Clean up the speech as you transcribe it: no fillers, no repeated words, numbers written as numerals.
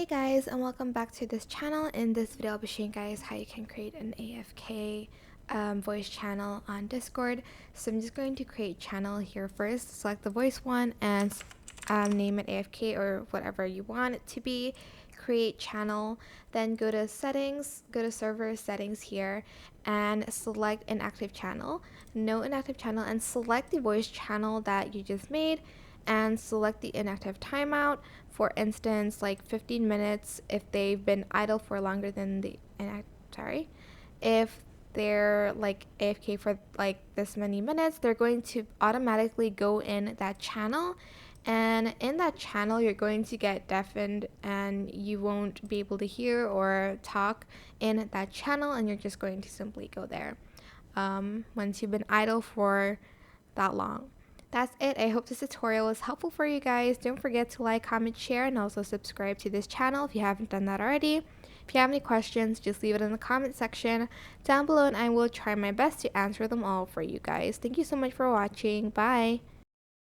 Hey guys, and welcome back to this channel. In this video I'll be showing you guys how you can create an AFK voice channel on Discord. So I'm just going to create channel here first. Select the voice one and name it AFK or whatever you want it to be. Create channel, then go to settings, go to server settings here and select inactive channel. No inactive channel, and select the voice channel that you just made and select the inactive timeout. For instance, like 15 minutes if they've been idle for longer than the if they're like AFK for like this many minutes, they're going to automatically go in that channel, and in that channel you're going to get deafened and you won't be able to hear or talk in that channel, and you're just going to simply go there once you've been idle for that long. That's it. I hope this tutorial was helpful for you guys. Don't forget to like, comment, share, and also subscribe to this channel if you haven't done that already. If you have any questions, just leave it in the comment section down below and I will try my best to answer them all for you guys. Thank you so much for watching. Bye!